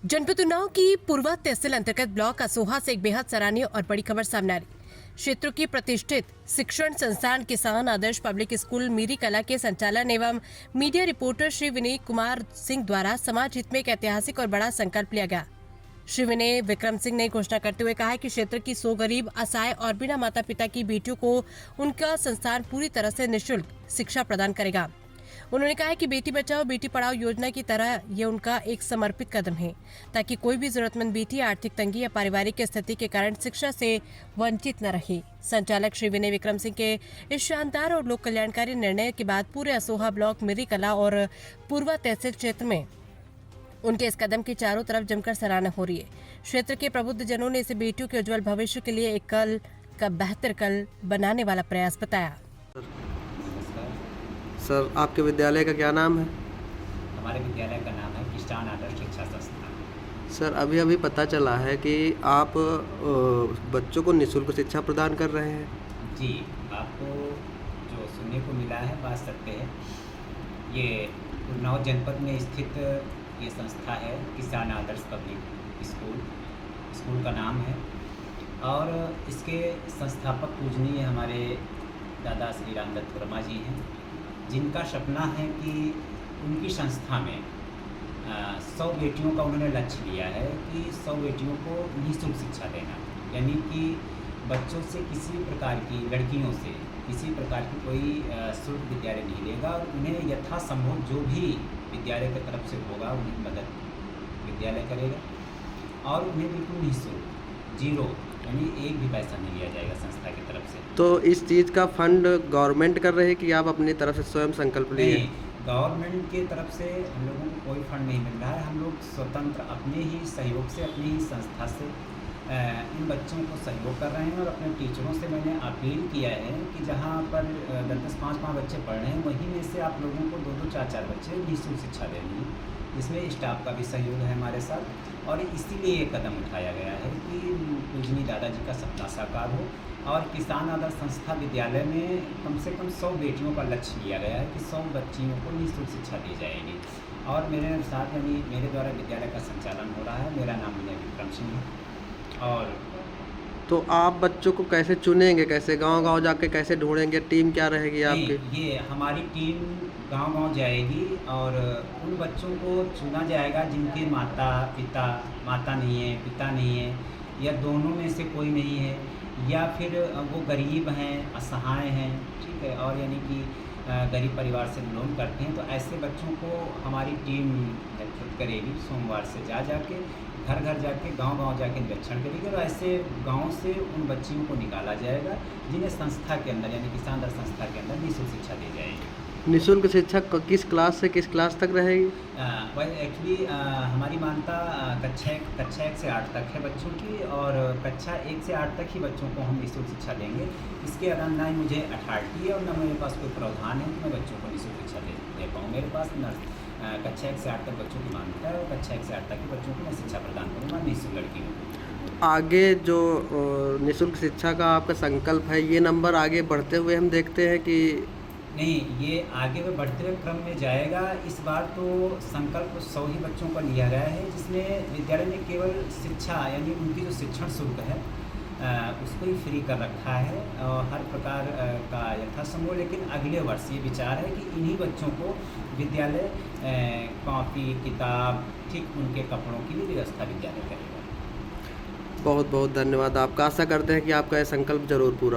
जनपद उन्नाव की पूर्वा तहसील अंतर्गत ब्लॉक असोहा से एक बेहद सराहनीय और बड़ी खबर सामने आ रही। क्षेत्र की प्रतिष्ठित शिक्षण संस्थान किसान आदर्श पब्लिक स्कूल मीरी कला के संचालन एवं मीडिया रिपोर्टर श्री विनय कुमार सिंह द्वारा समाज हित में एक ऐतिहासिक और बड़ा संकल्प लिया गया। श्री विनय विक्रम सिंह ने घोषणा करते हुए कहा कि क्षेत्र की 100 गरीब, असहाय और बिना माता पिता की बेटियों को उनका संस्थान पूरी तरह से निःशुल्क शिक्षा प्रदान करेगा। उन्होंने कहा कि बेटी बचाओ बेटी पढ़ाओ योजना की तरह ये उनका एक समर्पित कदम है ताकि कोई भी जरूरतमंद बेटी आर्थिक तंगी या पारिवारिक स्थिति के कारण शिक्षा से वंचित न रहे। संचालक श्री विनय विक्रम सिंह के इस शानदार और लोक कल्याणकारी निर्णय के बाद पूरे असोहा ब्लॉक मीरी कला और पूर्वा तहसील क्षेत्र में उनके इस कदम की चारों तरफ जमकर सराहना हो रही है। क्षेत्र के प्रबुद्ध जनों ने इसे बेटियों के उज्जवल भविष्य के लिए एक कल का बेहतर कल बनाने वाला प्रयास बताया। सर, आपके विद्यालय का क्या नाम है? हमारे विद्यालय का नाम है किसान आदर्श शिक्षा संस्थान। सर, अभी पता चला है कि आप बच्चों को निःशुल्क शिक्षा प्रदान कर रहे हैं। जी, आपको जो सुनने को मिला है बात सत्य है। ये उन्नाव जनपद में स्थित ये संस्था है किसान आदर्श पब्लिक स्कूल का नाम है और इसके संस्थापक पूजनीय हमारे दादा श्री रामदत्त वर्मा जी हैं, जिनका सपना है कि उनकी संस्था में 100 बेटियों का उन्होंने लक्ष्य लिया है कि 100 बेटियों को निःशुल्क शिक्षा देना, यानी कि बच्चों से किसी प्रकार की लड़कियों से किसी प्रकार की कोई शुल्क विद्यालय नहीं लेगा और उन्हें यथासंभव जो भी विद्यालय की तरफ से होगा उन्हें मदद विद्यालय करेगा और उन्हें बिल्कुल निःशुल्क जीरो यानी एक भी पैसा नहीं लिया जाएगा संस्था की तरफ से। तो इस चीज़ का फंड गवर्नमेंट कर रही है कि आप अपनी तरफ से स्वयं संकल्प लिए? नहीं, गवर्नमेंट की तरफ से हम लोगों को कोई फंड नहीं मिल रहा है। हम लोग स्वतंत्र अपने ही सहयोग से अपनी ही संस्था से इन बच्चों को सहयोग कर रहे हैं और अपने टीचरों से मैंने अपील किया है कि जहाँ पर 10-5 बच्चे पढ़ रहे हैं वहीं में से आप लोगों को 2-2, 4-4 बच्चे निःशुल्क शिक्षा देनी है। इसमें स्टाफ का भी सहयोग है हमारे साथ और इसीलिए ये कदम उठाया गया है कि पूजनीय दादाजी का सपना साकार हो और किसान आदर्श संस्था विद्यालय में कम से कम 100 बेटियों का लक्ष्य लिया गया है कि 100 बच्चियों को निःशुल्क शिक्षा दी जाएगी और मेरे साथ यानी मेरे द्वारा विद्यालय का संचालन हो रहा है। मेरा नाम विनय विक्रम सिंह है। और तो आप बच्चों को कैसे चुनेंगे, कैसे गांव-गांव जाके कैसे ढूंढेंगे? टीम क्या रहेगी आपकी? ये हमारी टीम गांव-गांव जाएगी और उन बच्चों को चुना जाएगा जिनके माता नहीं है, पिता नहीं है या दोनों में से कोई नहीं है या फिर वो गरीब हैं, असहाय हैं, ठीक है, और यानी कि गरीब परिवार से बिलोंग करते हैं। तो ऐसे बच्चों को हमारी टीम नेतृत्व करेगी। सोमवार से जाके घर घर जाके गांव-गांव जाके निरीक्षण करेगी और ऐसे गांव से उन बच्चियों को निकाला जाएगा जिन्हें संस्था के अंदर यानी किसान आदर्श संस्था के अंदर निःशुल्क शिक्षा दी जाएगी। निःशुल्क शिक्षा किस क्लास से किस क्लास तक रहेगी? एक्चुअली हमारी मान्यता कक्षा 1 से 8 तक है बच्चों की और कक्षा 1 से 8 तक ही बच्चों को हम निःशुल्क शिक्षा देंगे। इसके अलावा ना ही मुझे अथॉरिटी है और ना मेरे पास कोई प्रावधान है कि मैं बच्चों को निःशुल्क शिक्षा दे पाऊँ। मेरे पास कक्षा 1 से 8 तक बच्चों की मान्यता है और कक्षा 1 से 8 तक के बच्चों को मैं शिक्षा प्रदान करूँगा निःशुल्क लड़कियों को। आगे जो निःशुल्क शिक्षा का आपका संकल्प है, ये नंबर आगे बढ़ते हुए हम देखते हैं कि नहीं, ये आगे में बढ़ते हुए क्रम में जाएगा। इस बार तो संकल्प 100 ही बच्चों का लिया गया है जिसमें विद्यालय ने केवल शिक्षा यानी उनकी जो शिक्षण शुल्क है उसको ही फ्री कर रखा है और हर प्रकार का यथासंभव। लेकिन अगले वर्ष ये विचार है कि इन्हीं बच्चों को विद्यालय कॉपी किताब ठीक उनके कपड़ों की भी व्यवस्था विद्यालय करेगा। बहुत बहुत धन्यवाद आपका। आशा करते हैं कि आपका यह संकल्प जरूर पूरा